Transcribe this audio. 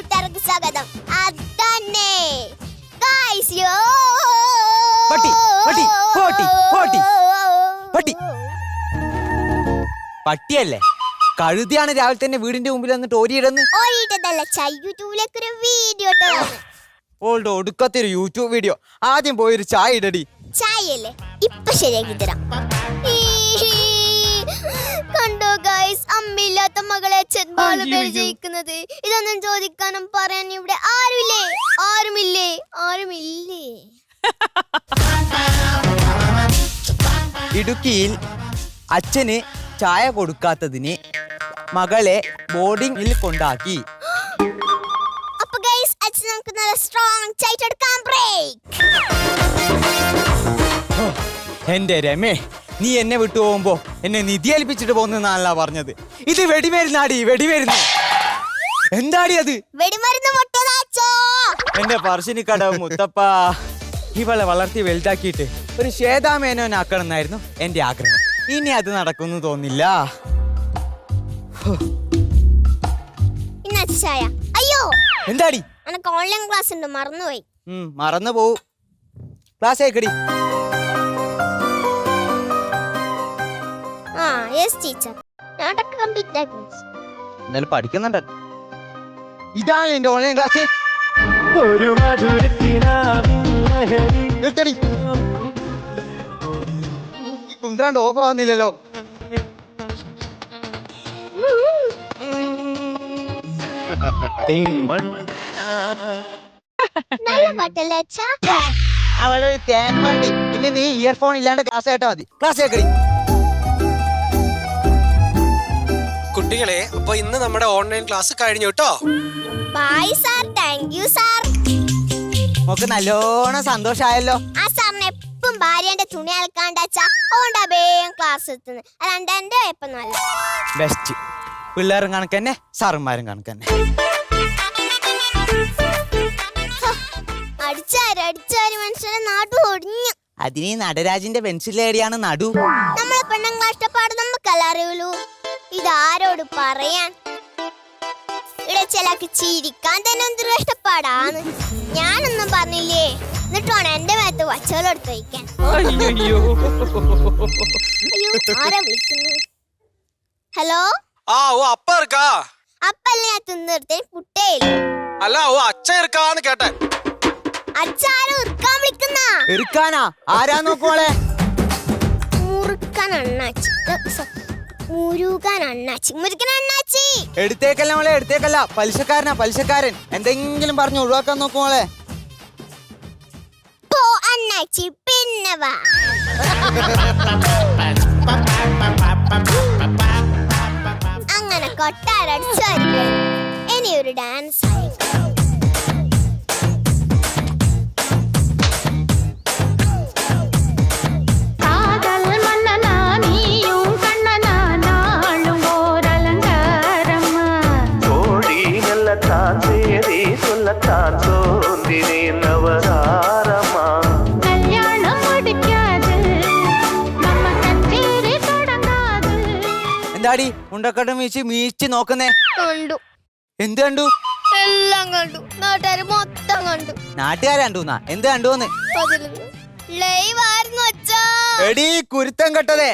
കൂട്ടുകാർക്ക് സ്വാഗതം. അതന്നെ ഗയ്സ്, യോ പട്ടി പട്ടി പട്ടി പട്ടി പട്ടി പട്ടിയല്ലേ? കഴുതിയാണ് രാവിലെ തന്നെ വീടിന്റെ മുമ്പിൽ വന്നിട്ട് ഓരിയിടുന്നു. ഓരിയിട്ടതല്ല, യൂട്യൂബിലേക്കൊരു വീഡിയോ ഇട്ടതാണ്. ഓളുടെ ഒടുക്കത്തൊരു യൂട്യൂബ് വീഡിയോ. ആദ്യം പോയൊരു ചായ ഇടടി. ചായയല്ലേ? ഇപ്പൊ ശരിയാക്കി തരാം. കണ്ടോ ഗൈസ്, അമ്മയില്ലാത്ത മകളെ അച്ഛൻ ജയിക്കുന്നത്. ഇതൊന്നും ചോദിക്കാനും പറയാനും ഇവിടെ ആരുമില്ലേ? ആരുമില്ലേ? ആരുമില്ലേ? ഇടുക്കിയിൽ അച്ഛന് ചായ കൊടുക്കാത്തതിന് മകളെ ബോർഡിംഗിൽ കൊണ്ടാക്കി. അപ്പൊ ഗൈസ്, അച്ഛൻ നമുക്ക് നല്ല സ്ട്രോങ് ചായ എടുക്കാം. ബ്രേക്ക്. എന്റെ രമേ, നീ എന്നെ വിട്ടു പോകുമ്പോ എന്നെ നിധി ഏൽപ്പിച്ചിട്ട് പോകുന്നല്ല പറഞ്ഞത്. ഇത് വെടിമരുന്നാടി, വെടിമരുന്ന്. എന്താടി അത്? വെടിമരുന്ന് പൊട്ടതാച്ചോ. എന്റെ പറശ്ശിനിക്കടവ് മുത്തപ്പ, ഇവളെ വളർത്തി വലുതാക്കിയിട്ട് ഒരു ശ്വേതാമേനോനാക്കണം എന്നായിരുന്നു എന്റെ ആഗ്രഹം. ഇനി അത് നടക്കുന്നു തോന്നില്ല. ചായ. അയ്യോ, എന്താടി? എനിക്ക് ഓൺലൈൻ ക്ലാസ് ഉണ്ട്, മറന്നുപോയി. മറന്നു പോവും. ക്ലാസ് ആയിക്കടി. ടീച്ചർ, ഞാൻ കംപ്ലീറ്റ് ആക്കി. എന്നാലും പഠിക്കുന്നുണ്ട്. ഇതാണ് എന്റെ ഓൺലൈൻ ക്ലാസ്. കുന്ത്രാണ്ട് ഓഫ് ആവുന്നില്ലല്ലോ. നല്ല പാട്ടല്ലേ അച്ഛാ? അവള് തേൻ വണ്ടി. പിന്നെ നീ ഇയർഫോൺ ഇല്ലാണ്ട് ക്ലാസ് കേട്ടാ മതി. ക്ലാസ് കേൾക്കടി. കുട്ടികളെ, അപ്പൊ ഇന്ന് നമ്മുടെ ഓൺലൈൻ ക്ലാസ് കഴിഞ്ഞു കേട്ടോ. Bye sir. Thank you sir. നമുക്ക് നല്ലോണം സന്തോഷായല്ലോ. ആ സാറിന് എപ്പം ഭാര്യന്റെ തുണി അലക്കാണ്ട് അച്ഛാ, അതുകൊണ്ടാ വേഗം ക്ലാസ് എത്തുന്നത്. അല്ലാണ്ട് എന്റെ വെപ്പൊന്നുമല്ല. ബെസ്റ്റ്. പിള്ളേരും കണക്കന്നെ, സാറന്മാരും കണക്കന്നെ. അടിച്ചാരി മനുഷ്യനെ നാട്ടു ഒടിഞ്ഞു. അതിന് നടരാജിന്റെ പെൻസിലേടിയാണ് നടു. നമ്മളെ പെണ്ണുങ്ങളെ കഷ്ടപ്പാട് നമുക്കല്ല അറിയുള്ളൂ. ഇതാരോട് പറയാൻ? ഇവിടെ ചിലക്ക് ചിരിക്കാൻ തന്നെ എന്തൊരു കഷ്ടപ്പാടാണ്. ഞാനൊന്നും പറഞ്ഞില്ലേ, എന്നിട്ട് വേണം എന്റെ മേത്ത് വച്ചോലെടുത്ത് വയ്ക്കാൻ. അയ്യോ, ആരാ വിളിക്കുന്നു? ഹലോ. அப்பா இருக்கா? അപ്പല്ലേ ഞാൻ തിന്നിടത്തേ കുട്ടയില്ല. അല്ല, അച്ഛൻ இருக்கான்னு കേട്ടെ. അച്ഛാരും ഇറുക്കാൻ വിളിക്കുന്ന. ഇറുക്കാനാ? ആരാ നോക്കോളെ? മുറുക്കാൻ അണ്ണാച്ചി, മുരുകാൻ അണ്ണാച്ചി, മുരുകൻ അണ്ണാച്ചി. എടുത്തേക്കല്ല മോളെ, എടുത്തേക്കല്ല. പലിശക്കാരനാ, പലിശക്കാരൻ. എന്തെങ്കിലും പറഞ്ഞു ഒഴിവാക്കാൻ നോക്കുമോളെ. പോ അണ്ണാച്ചി, പിന്നെ വാ. അങ്ങനെ കൊട്ടാരടിച്ചായിരിക്കും. ഇനി ഒരു ഡാൻസ് ആയി. എന്താടി ഉണ്ടക്കട്ടം വീച്ച് മീച്ച് നോക്കുന്നേ? കണ്ടു. എന്ത് കണ്ടു? എല്ലാം കണ്ടു. നാട്ടുകാര് മൊത്തം കണ്ടു. നാട്ടുകാരെ കണ്ടുന്നാ? എന്ത് കണ്ടുന്ന്? ലൈവ് ആയിരുന്നു അച്ഛാ. എടീ കുരുത്തം കെട്ടതേ.